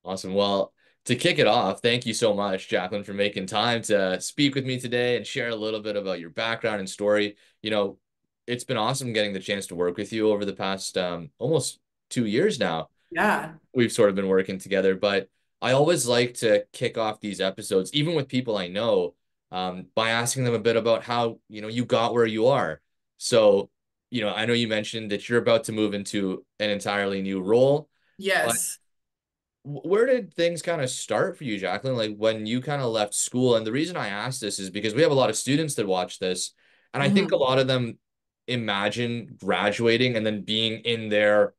Awesome. Well, to kick it off, thank you so much, Jaclyn, for making time to speak with me today and share a little bit about your background and story. It's been awesome getting the chance to work with you over the past almost 2 years now. Yeah. We've sort of been working together, but I always like to kick off these episodes, even with people I know, by asking them a bit about how, you got where you are. So, I know you mentioned that you're about to move into an entirely new role. But Yes. where did things kind of start for you, Jaclyn? Like when you kind of left school, and the reason I ask this is because we have a lot of students that watch this, and I think a hmm lot of them imagine graduating and then being in their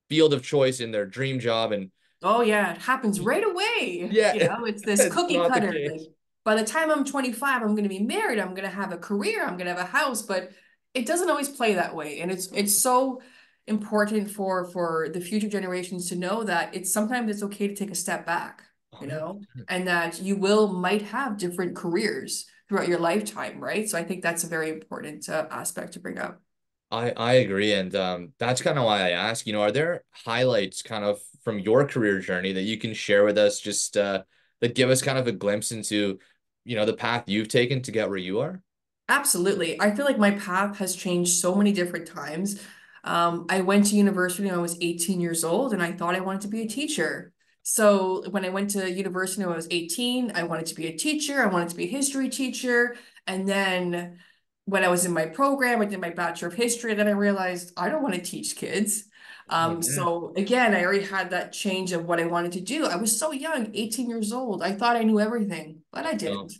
field of choice in their dream job, and Oh yeah, it happens right away. yeah, It's this it's cookie not the cutter. Like case. by the time I'm 25, I'm gonna be married, I'm gonna have a career, I'm gonna have a house, but it doesn't always play that way. And it's so important for the future generations to know that it's sometimes it's okay to take a step back, 100%. and that you will might have different careers throughout your lifetime, right? So I think that's a very important aspect to bring up. I agree, and that's kind of why I ask, are there highlights kind of from your career journey that you can share with us, just that give us kind of a glimpse into, the path you've taken to get where you are? Absolutely. I feel like my path has changed so many different times. I went to university when I was 18 years old and I thought I wanted to be a teacher. So when I went to university when I was 18, I wanted to be a teacher. I wanted to be a history teacher. And then when I was in my program, I did my Bachelor of History, and then I realized I don't want to teach kids. Oh yeah. So again, I already had that change of what I wanted to do. I was so young, 18 years old. I thought I knew everything, but I No. didn't,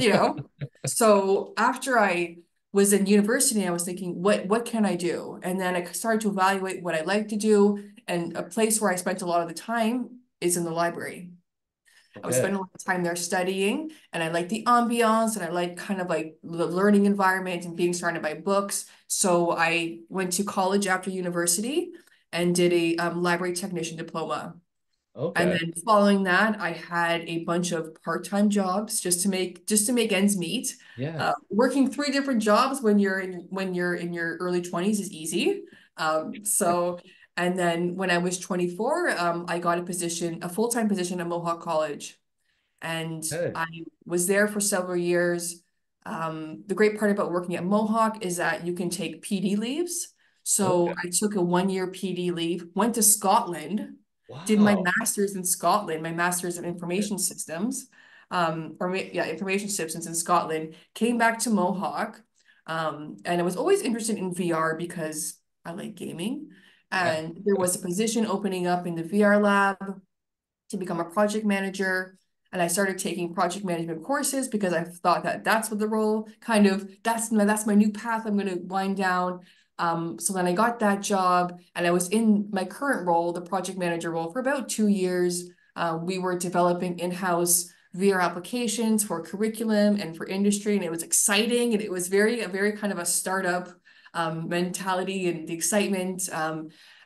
you know? So after I was in university, I was thinking, what can I do? And then I started to evaluate what I like to do. And a place where I spent a lot of the time is in the library. I was Okay. spending a lot of time there studying, and I like the ambiance, and I like kind of like the learning environment and being surrounded by books. So I went to college after university and did a library technician diploma. And Okay. then following that, I had a bunch of part-time jobs just to make ends meet. Yeah. Working three different jobs when you're in your early 20s is easy. So and then when I was 24, I got a full-time position at Mohawk College, and Okay. I was there for several years. The great part about working at Mohawk is that you can take PD leaves. So Okay. I took a 1 year PD leave, went to Scotland, did my Wow. master's in Scotland, my master's in information systems, information systems in Scotland, came back to Mohawk. And I was always interested in VR because I like gaming. Yeah. And there was a position opening up in the VR lab to become a project manager. And I started taking project management courses because I thought that that's what the role kind of that's my new path I'm going to wind down. So then I got that job, and I was in my current role, the project manager role, for about 2 years. We were developing in-house VR applications for curriculum and for industry, and it was exciting, and it was a very kind of a startup mentality and the excitement.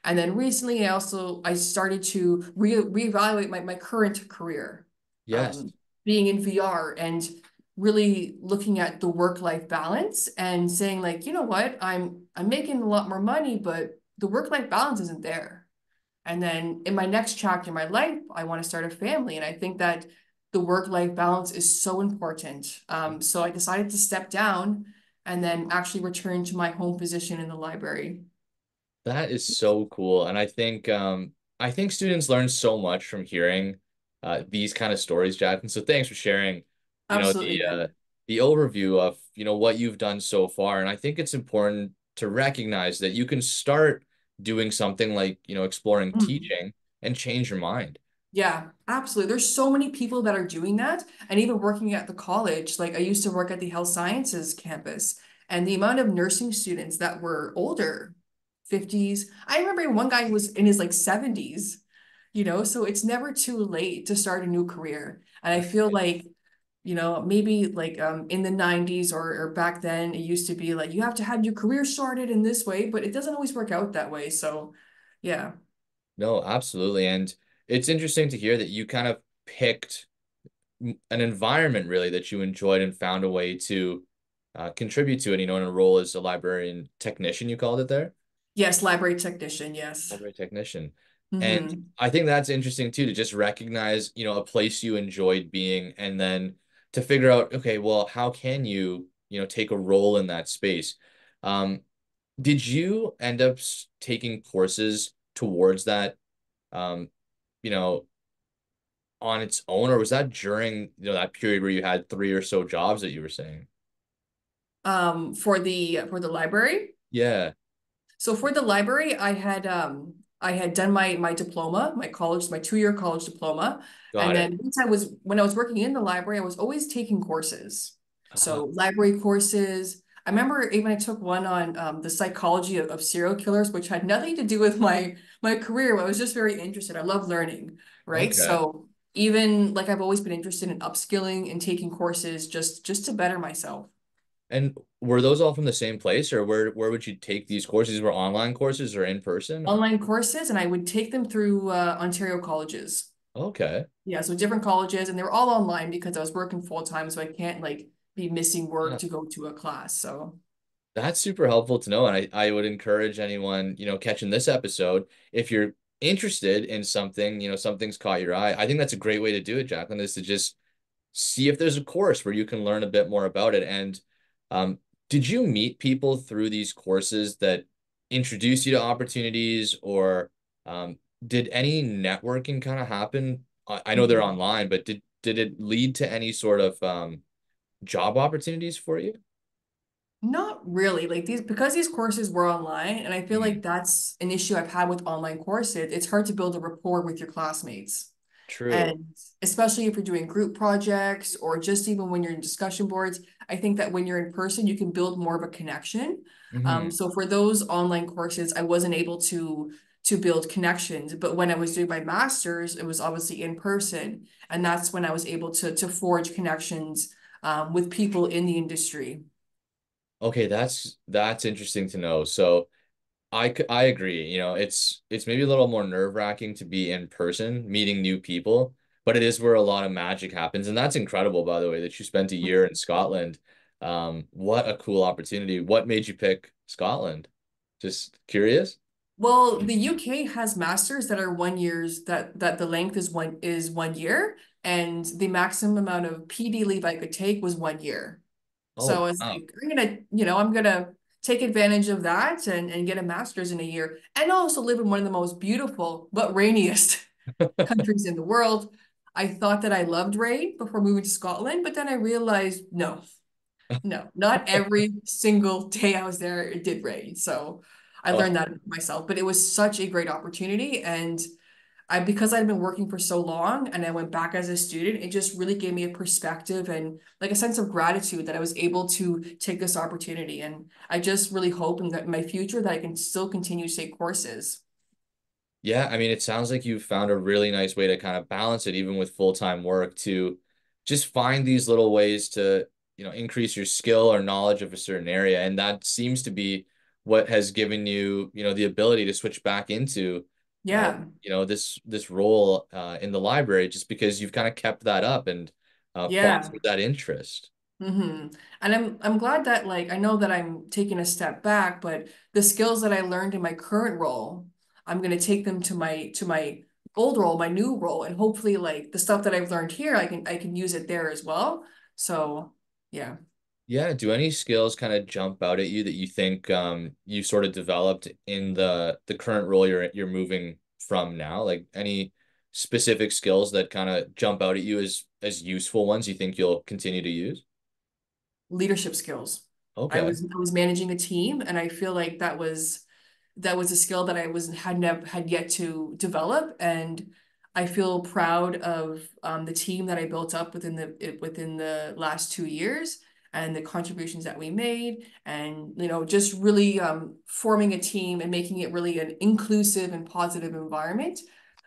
And then recently, I started to reevaluate my current career, Yes. um, being in VR and really looking at the work-life balance and saying like, you know what, I'm making a lot more money, but the work-life balance isn't there. And then in my next chapter in my life, I want to start a family, and I think that the work-life balance is so important. So I decided to step down and then actually return to my home position in the library. That is so cool. And I think students learn so much from hearing these kind of stories, Jack. And so thanks for sharing, Absolutely, the overview of, what you've done so far. And I think it's important to recognize that you can start doing something like, exploring yeah. teaching and change your mind. Yeah, absolutely. There's so many people that are doing that. And even working at the college, like I used to work at the health sciences campus, and the amount of nursing students that were older, 50s. I remember one guy who was in his like 70s, so it's never too late to start a new career. And I feel like, maybe like in the 90s or back then, it used to be like you have to have your career started in this way, but it doesn't always work out that way. So, yeah. No, absolutely. And it's interesting to hear that you kind of picked an environment really that you enjoyed and found a way to contribute to it, in a role as a librarian technician, you called it there? Yes, library technician, yes. Library technician. And Hmm. I think that's interesting too, to just recognize, a place you enjoyed being and then to figure out, okay, well, how can you, take a role in that space? Um, did you end up taking courses towards that, um, you know, on its own, or was that during, that period where you had three or so jobs that you were saying? For the library. Yeah, So for the library, I had done my diploma, my 2-year college diploma. And got it. then when I was working in the library, I was always taking courses. Uh, So library courses. I remember even I took one on the psychology of serial killers, which had nothing to do with my career, but I was just very interested. I love learning, right? okay. So even like I've always been interested in upskilling and taking courses just to better myself. And were those all from the same place, or where would you take these courses? These were online courses or in person? Online courses, and I would take them through Ontario colleges. Okay. Yeah, so different colleges, and they were all online because I was working full time, so I can't like be missing work Yeah. to go to a class. So That's super helpful to know. And I would encourage anyone, catching this episode, if you're interested in something, something's caught your eye. I think that's a great way to do it, Jaclyn, is to just see if there's a course where you can learn a bit more about it. And um, did you meet people through these courses that introduce you to opportunities, or did any networking kind of happen? I know they're mhm. online, but did it lead to any sort of job opportunities for you? Not really. Like these, because these courses were online, and I feel Mm, like that's an issue I've had with online courses. It's hard to build a rapport with your classmates. true. And especially if you're doing group projects or just even when you're in discussion boards, I think that when you're in person, you can build more of a connection. Hmm. So for those online courses, I wasn't able to build connections. But when I was doing my master's, it was obviously in person, and that's when I was able to forge connections with people in the industry. Okay, that's interesting to know. So I agree. It's maybe a little more nerve-wracking to be in person, meeting new people, but it is where a lot of magic happens. And that's incredible, by the way, that you spent a year in Scotland. What a cool opportunity. What made you pick Scotland? Just curious? Well, the UK has masters that are 1 years that the length is 1 year, and the maximum amount of PD leave I could take was 1 year. So I Oh, was wow. like, I'm gonna take advantage of that and get a master's in a year, and also live in one of the most beautiful but rainiest countries in the world. I thought that I loved rain before moving to Scotland, but then I realized no, no, not every single day I was there, it did rain. So I learned Oh, that myself, but it was such a great opportunity. And because I'd been working for so long and I went back as a student, it just really gave me a perspective and like a sense of gratitude that I was able to take this opportunity. And I just really hope in that in my future that I can still continue to take courses. yeah, I mean, it sounds like you found a really nice way to kind of balance it, even with full-time work, to just find these little ways to, increase your skill or knowledge of a certain area. And that seems to be what has given you, the ability to switch back into, Yeah. this role in the library, just because you've kind of kept that up and Yeah. fostered that interest. And I'm glad that like I know that I'm taking a step back, but the skills that I learned in my current role, I'm gonna take them to my old role, my new role, and hopefully like the stuff that I've learned here, I can use it there as well. So yeah. Yeah, do any skills kind of jump out at you that you think you sort of developed in the current role you're moving from now? Like any specific skills that kind of jump out at you as useful ones you think you'll continue to use? Leadership skills. Okay. I was managing a team, and I feel like that was a skill that I was had never had yet to develop, and I feel proud of the team that I built up within the last 2 years and the contributions that we made, and just really forming a team and making it really an inclusive and positive environment.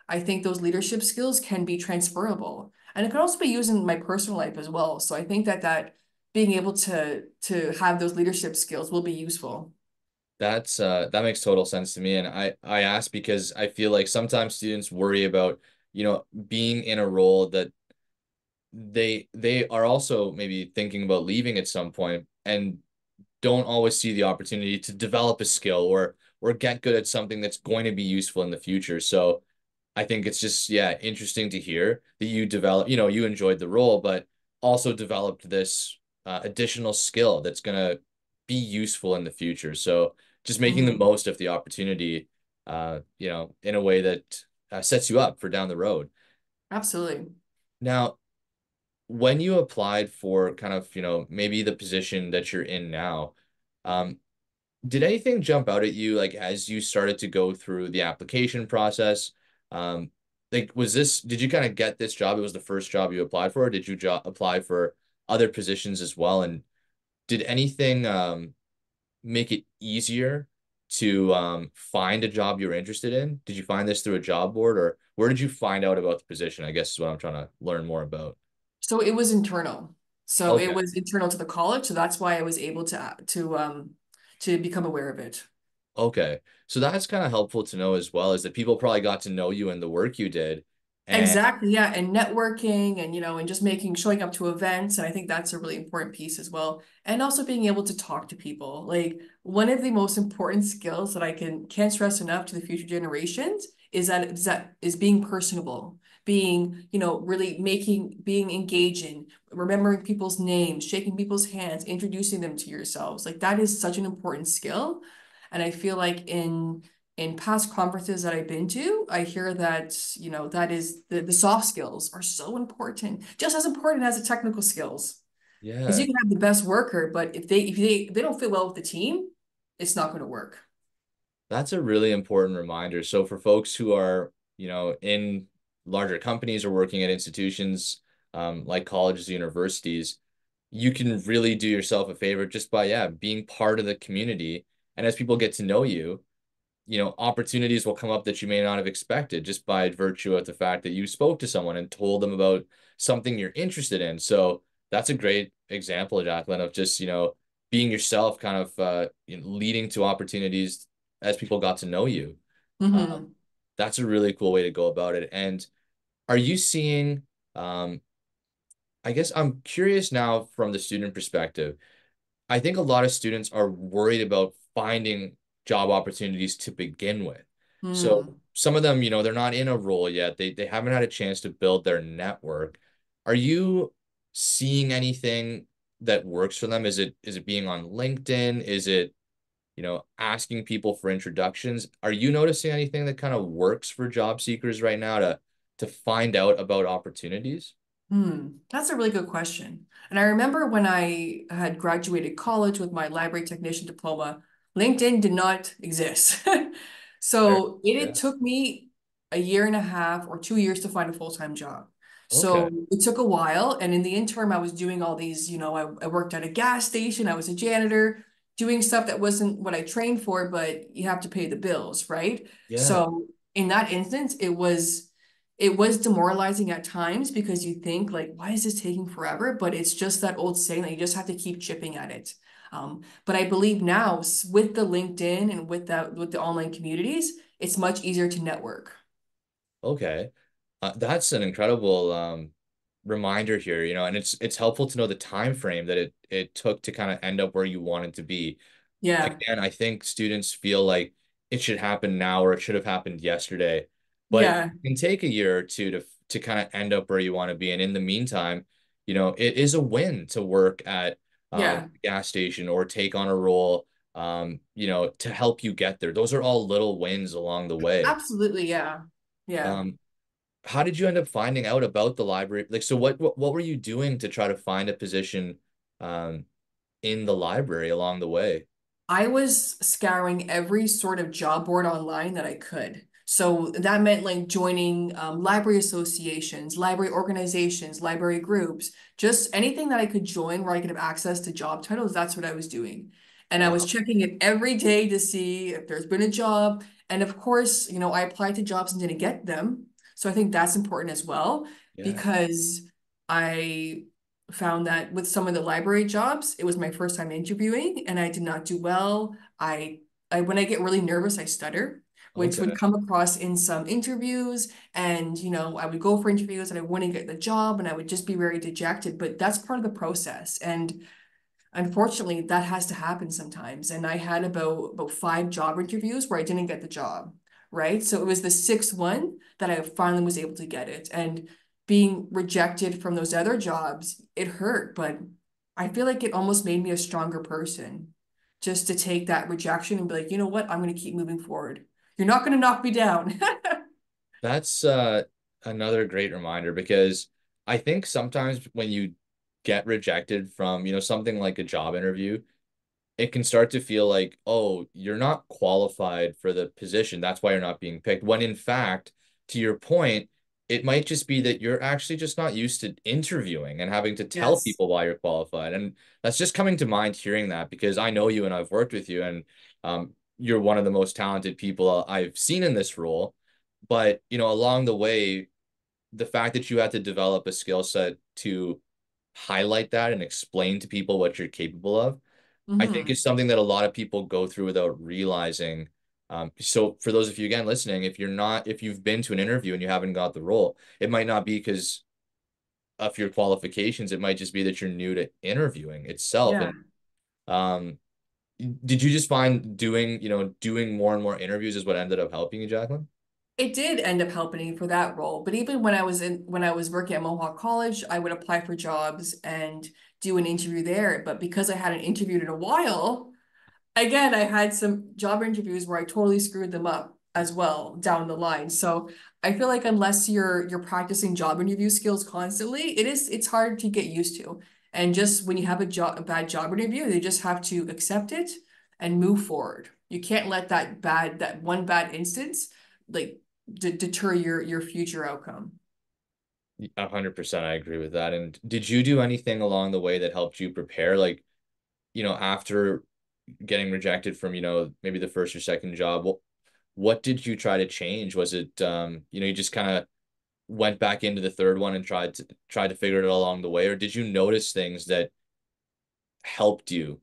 I think those leadership skills can be transferable, and it can also be used in my personal life as well. So I think that being able to have those leadership skills will be useful. That makes total sense to me. And I ask because I feel like sometimes students worry about, being in a role that they are also maybe thinking about leaving at some point and don't always see the opportunity to develop a skill or get good at something that's going to be useful in the future. So I think it's just, yeah, interesting to hear that you develop, you enjoyed the role, but also developed this additional skill that's going to be useful in the future. So just making the Mhm. most of the opportunity, in a way that sets you up for down the road. Absolutely. Now, when you applied for kind of, maybe the position that you're in now, um, did anything jump out at you like as you started to go through the application process? Um, like did you kind of get this job? It was the first job you applied for, or did you jo apply for other positions as well? And did anything make it easier to find a job you were interested in? Did you find this through a job board, or where did you find out about the position? I guess is what I'm trying to learn more about. So it was internal. So it Okay. was internal to the college. So that's why I was able to become aware of it. Okay. So that's kind of helpful to know as well, is that people probably got to know you and the work you did. And Exactly, yeah, and networking and and just making showing up to events, and I think that's a really important piece as well. And also being able to talk to people. Like one of the most important skills that I can't stress enough to the future generations is being personable, being, really being engaging, remembering people's names, shaking people's hands, introducing them to yourselves. Like that is such an important skill. And I feel like in past conferences that I've been to, I hear that, that is the soft skills are so important, just as important as the technical skills. Because you yeah, can have the best worker, but if they don't fit well with the team, it's not going to work. that's a really important reminder. So for folks who are, in larger companies or working at institutions like colleges, universities, you can really do yourself a favor just by, yeah, being part of the community. And as people get to know you, opportunities will come up that you may not have expected just by virtue of the fact that you spoke to someone and told them about something you're interested in. So that's a great example, Jaclyn, of just, being yourself, kind of leading to opportunities as people got to know you. Hmm. That's a really cool way to go about it. And are you seeing, um, I guess I'm curious now from the student perspective. I think a lot of students are worried about finding job opportunities to begin with. So Hmm. some of them, they're not in a role yet. They haven't had a chance to build their network. Are you seeing anything that works for them? Is it being on LinkedIn? Is it, asking people for introductions? Are you noticing anything that kind of works for job seekers right now to find out about opportunities? That's a really good question. And I remember when I had graduated college with my library technician diploma, LinkedIn did not exist. Sure. So it Yeah. took me a year and a half or 2 years to find a full-time job. Okay. So it took a while. And in the interim, I was doing all these, I worked at a gas station, I was a janitor, doing stuff that wasn't what I trained for, but you have to pay the bills, right? Yeah. So in that instance, it was demoralizing at times because you think like, why is this taking forever? But it's just that old saying that you just have to keep chipping at it. But I believe now with the LinkedIn and with the online communities, it's much easier to network. Okay. That's an incredible reminder here, and it's helpful to know the time frame that it took to kind of end up where you wanted to be. Yeah, Again, I think students feel like it should happen now or it should have happened yesterday, but it yeah, can take a year or two to kind of end up where you want to be. And in the meantime, it is a win to work at yeah, a gas station or take on a role, to help you get there. Those are all little wins along the way. absolutely. Yeah, yeah. Um, how did you end up finding out about the library? Like, so what were you doing to try to find a position um in the library along the way? I was scouring every sort of job board online that I could. So that meant like joining library associations, library organizations, library groups, just anything that I could join where I could have access to job titles. That's what I was doing. And I was Wow. checking it every day to see if there's been a job. And of course, I applied to jobs and didn't get them. So I think that's important as well Yeah. because I found that with some of the library jobs, it was my first time interviewing and I did not do well. I when I get really nervous, I stutter, which would Okay. come across in some interviews. And, I would go for interviews and I wouldn't get the job and I would just be very dejected. But that's part of the process. And unfortunately, that has to happen sometimes. And I had about five job interviews where I didn't get the job. right? So it was the sixth one that I finally was able to get it. And being rejected from those other jobs, it hurt, but I feel like it almost made me a stronger person just to take that rejection and be like, you know what? I'm going to keep moving forward. You're not going to knock me down. That's another great reminder because I think sometimes when you get rejected from, something like a job interview, it can start to feel like, oh, you're not qualified for the position. That's why you're not being picked. When in fact, to your point, it might just be that you're actually just not used to interviewing and having to tell Yes. people why you're qualified. And that's just coming to mind hearing that because I know you and I've worked with you and you're one of the most talented people I've seen in this role. But, along the way, the fact that you had to develop a skill set to highlight that and explain to people what you're capable of I think Hmm. is something that a lot of people go through without realizing. So for those of you again listening, if you've been to an interview and you haven't got the role, it might not be because of your qualifications. It might just be that you're new to interviewing itself. Yeah. And um, did you just find doing more and more interviews is what ended up helping you, Jaclyn? It did end up helping for that role, but even when I was working at Mohawk College, I would apply for jobs and do an interview there. But because I hadn't interviewed in a while, again, I had some job interviews where I totally screwed them up as well down the line. So I feel like unless you're practicing job interview skills constantly, it's hard to get used to. And just when you have a bad job interview, they just have to accept it and move forward. You can't let that one bad instance like deter your future outcome. 100%, I agree with that. And did you do anything along the way that helped you prepare? Like, after getting rejected from, maybe the first or second job, what did you try to change? Was it you just kind of went back into the third one and tried to figure it out along the way, or did you notice things that helped you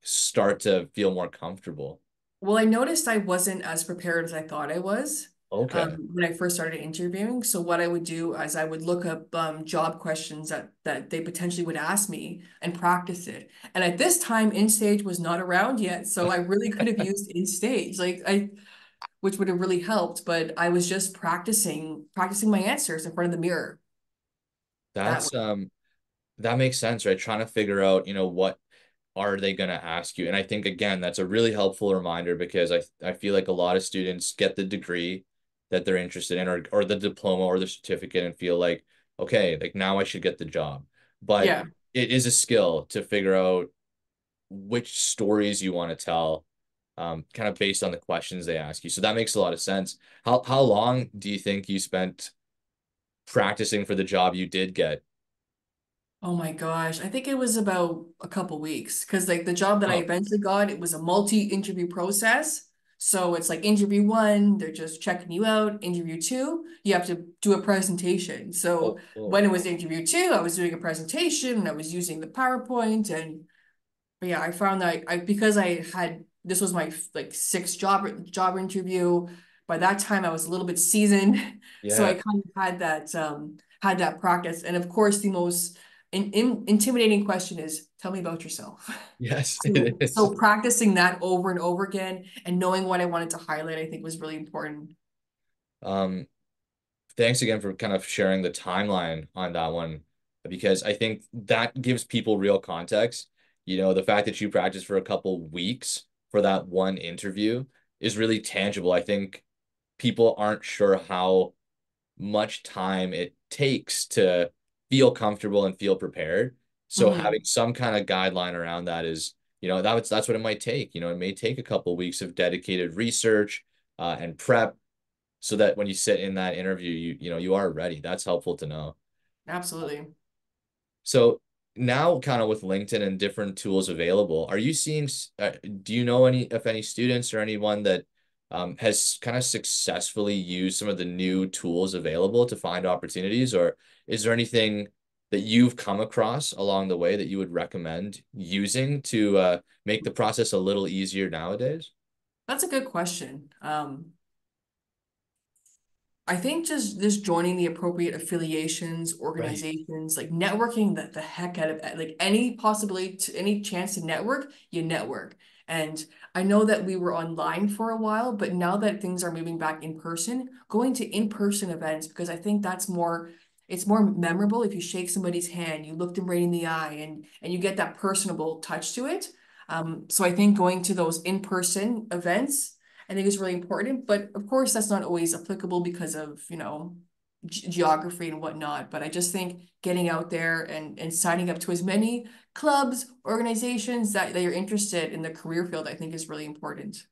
start to feel more comfortable? Well, I noticed I wasn't as prepared as I thought I was Okay. when I first started interviewing. So what I would do is I would look up job questions that they potentially would ask me and practice it. And at this time, InStage was not around yet, so I really could have used InStage, which would have really helped. But I was just practicing my answers in front of the mirror. That That's way. that makes sense, right? Trying to figure out, what are they going to ask you? And I think again, that's a really helpful reminder because I feel like a lot of students get the degree that they're interested in or the diploma or the certificate and feel like, okay, like now I should get the job. But Yeah. it is a skill to figure out which stories you want to tell, kind of based on the questions they ask you. So that makes a lot of sense. How long do you think you spent practicing for the job you did get? Oh my gosh. I think it was about a couple weeks because like the job that I Oh, eventually got, it was a multi-interview process. So it's like interview one, they're just checking you out. Interview two, you have to do a presentation. So oh, when it was interview two, I was doing a presentation and I was using the PowerPoint and but yeah, I found that because I had this was my like sixth job interview. By that time, I was a little bit seasoned, so I yeah. kind of had that practice. And of course, the most intimidating question is, "Tell me about yourself." Yes, it So is. practicing that over and over again and knowing what I wanted to highlight, I think was really important. Um, Thanks again for kind of sharing the timeline on that one because I think that gives people real context. The fact that you practiced for a couple weeks for that one interview is really tangible. I think people aren't sure how much time it takes to feel comfortable and feel prepared. So having Hmm. some kind of guideline around that is, that's what it might take. It may take a couple weeks of dedicated research and prep so that when you sit in that interview, you are ready. That's helpful to know. Absolutely. So now, kind of with LinkedIn and different tools available, are you seeing? Do you know any students or anyone that has kind of successfully used some of the new tools available to find opportunities, or is there anything that you've come across along the way that you would recommend using to make the process a little easier nowadays? That's a good question. I think just joining the appropriate affiliations, Right. organizations, like networking the heck out of like any possibility to any chance to network, you network. And I know that we were online for a while, but now that things are moving back in person, going to in-person events, because I think it's more memorable if you shake somebody's hand, you look them right in the eye, and you get that personable touch to it. So I think going to those in-person events, I think is really important. But of course, that's not always applicable because of, geography and whatnot. But I just think getting out there and signing up to as many clubs, organizations that you're interested in the career field, I think is really important.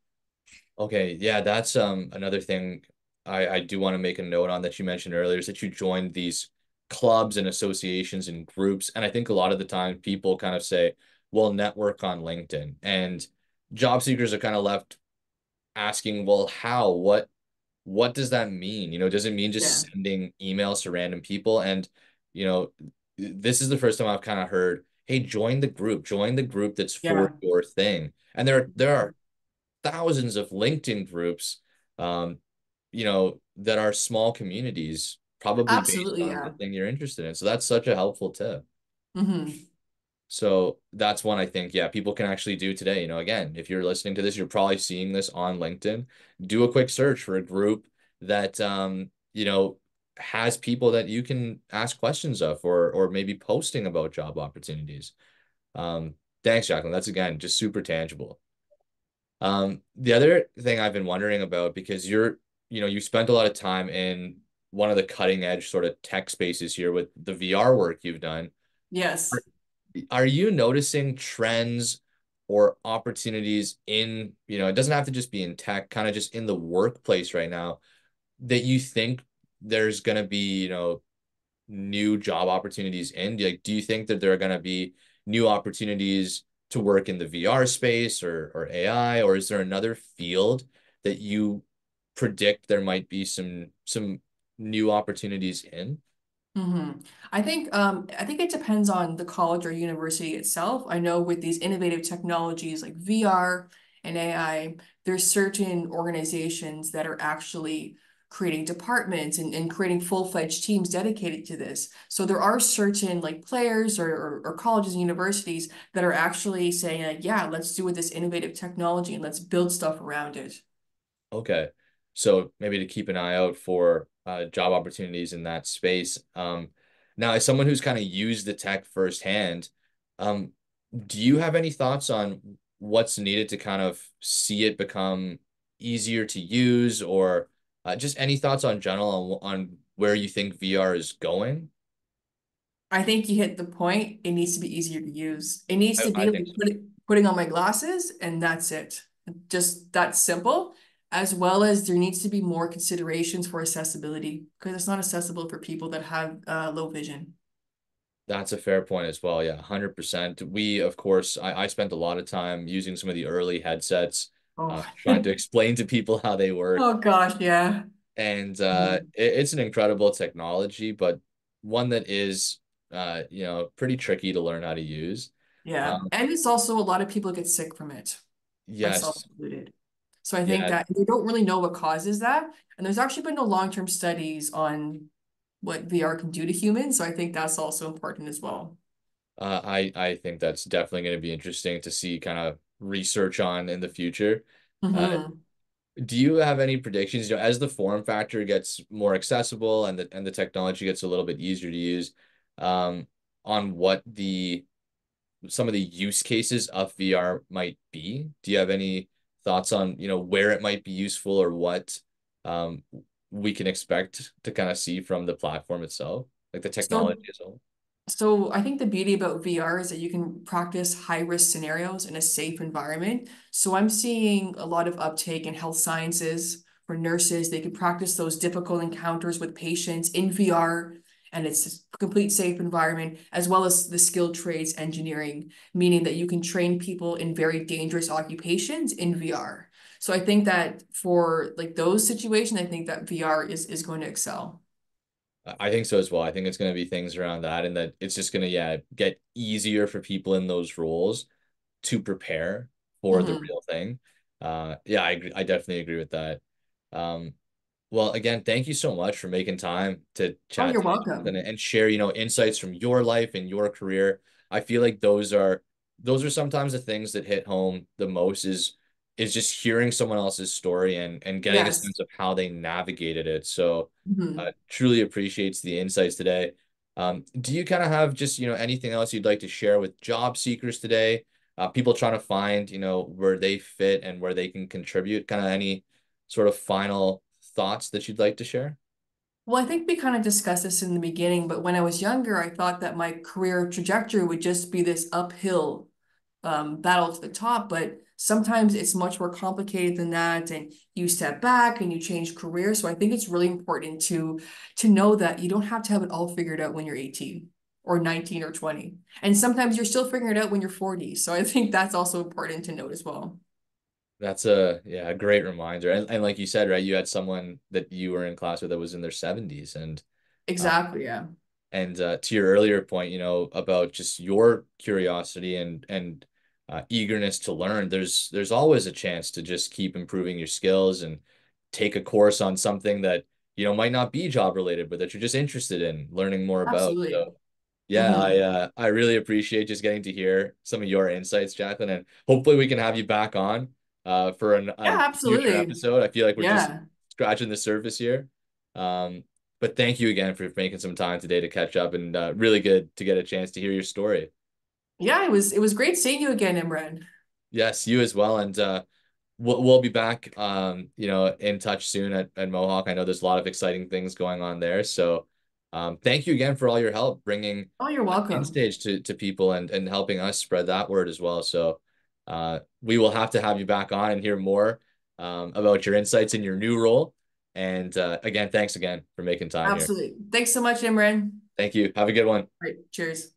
Okay, yeah, that's another thing I do want to make a note on that you mentioned earlier is that you joined these clubs and associations and groups. And I think a lot of the time people kind of say, well, network on LinkedIn. And job seekers are kind of left asking, well, how? What does that mean? Does it mean Yeah. just sending emails to random people? And, you know, this is the first time I've kind of heard, hey, join the group that's for Yeah. your thing. And there are thousands of LinkedIn groups, um, that are small communities, probably based Absolutely, on the yeah. thing you're interested in. So that's such a helpful tip. Hmm. So that's one I think, yeah, people can actually do today. Again, if you're listening to this, you're probably seeing this on LinkedIn. Do a quick search for a group that has people that you can ask questions of or maybe posting about job opportunities. Um, thanks, Jaclyn. That's again just super tangible. The other thing I've been wondering about because you spent a lot of time in one of the cutting edge sort of tech spaces here with the VR work you've done. Are, Yes. are you noticing trends or opportunities it doesn't have to just be in tech, kind of just in the workplace right now that you think there's going to be, new job opportunities in? Like, do you think that there are going to be new opportunities to work in the VR space or AI, or is there another field that you predict there might be some new opportunities in? Hmm. I think it depends on the college or university itself. I know with these innovative technologies like VR and AI, there's certain organizations that are actually creating departments and creating full-fledged teams dedicated to this. So there are certain like players or colleges and universities that are actually saying like, yeah, let's do with this innovative technology and let's build stuff around it. Okay. So maybe to keep an eye out for job opportunities in that space. Now, as someone who's kind of used the tech firsthand, um, do you have any thoughts on what's needed to kind of see it become easier to use, or just any thoughts on general on where you think VR is going? I think you hit the point. It needs to be easier to use. It needs to I be think like so. putting on my glasses and that's it. Just that simple. As well as there needs to be more considerations for accessibility because it's not accessible for people that have low vision. That's a fair point as well. Yeah, 100%. Of course, I spent a lot of time using some of the early headsets, Oh, trying to explain to people how they work. oh gosh, yeah. And Mhm. it's an incredible technology, but one that is, pretty tricky to learn how to use. Yeah. Um, And it's also a lot of people get sick from it, myself yes, included. So I think yeah, that we don't really know what causes that. And there's actually been no long-term studies on what VR can do to humans. So I think that's also important as well. I think that's definitely going to be interesting to see kind of research on in the future. Uh, Hmm. do you have any predictions, as the form factor gets more accessible and the technology gets a little bit easier to use, um, on what the some of the use cases of VR might be? Do you have any thoughts on, where it might be useful or what um, we can expect to kind of see from the platform itself, like the So technology as well? So I think the beauty about VR is that you can practice high risk scenarios in a safe environment. So I'm seeing a lot of uptake in health sciences for nurses. They can practice those difficult encounters with patients in VR, and it's a complete safe environment, as well as the skilled trades engineering, meaning that you can train people in very dangerous occupations in VR. So I think that for like those situations, I think that VR is going to excel. I think so as well. I think it's going to be things around that, and that it's just going to, yeah, get easier for people in those roles to prepare for the Mhm. real thing. Yeah, I agree. I definitely agree with that. Um, well, again, thank you so much for making time to Oh, chat you're today and welcome. share, insights from your life and your career. I feel like those are those are sometimes the things that hit home the most is just hearing someone else's story and getting a Yes. sense of how they navigated it. So Mhm. truly appreciates the insights today. Do you kind of have just, anything else you'd like to share with job seekers today? People trying to find, where they fit and where they can contribute, kind of any sort of final thoughts that you'd like to share? Well, I think we kind of discussed this in the beginning, but when I was younger, I thought that my career trajectory would just be this uphill battle to the top. But sometimes it's much more complicated than that, and you step back and you change careers. So I think it's really important to know that you don't have to have it all figured out when you're 18 or 19 or 20. And sometimes you're still figuring it out when you're 40. So I think that's also important to note as well. That's a great reminder. And like you said, right, you had someone that you were in class with that was in their 70s. Uh, Exactly, yeah. and to your earlier point, about just your curiosity and eagerness to learn, there's always a chance to just keep improving your skills and take a course on something that, might not be job related, but that you're just interested in learning more about. Absolutely. So yeah, I Hmm. uh, I really appreciate just getting to hear some of your insights, Jaclyn, and hopefully we can have you back on for a Yeah, future absolutely. episode. I feel like we're just Yeah. scratching the surface here. Um, but thank you again for making some time today to catch up and really good to get a chance to hear your story. Yeah, it was great seeing you again, Imran. Yes, you as well, and we'll be back in touch soon at Mohawk. I know there's a lot of exciting things going on there. So thank you again for all your help bringing Oh, you're welcome. InStage to people and helping us spread that word as well. So we will have to have you back on and hear more about your insights in your new role. And again, thanks again for making time here. Absolutely. Thanks so much, Imran. Thank you. Have a good one. All right, cheers.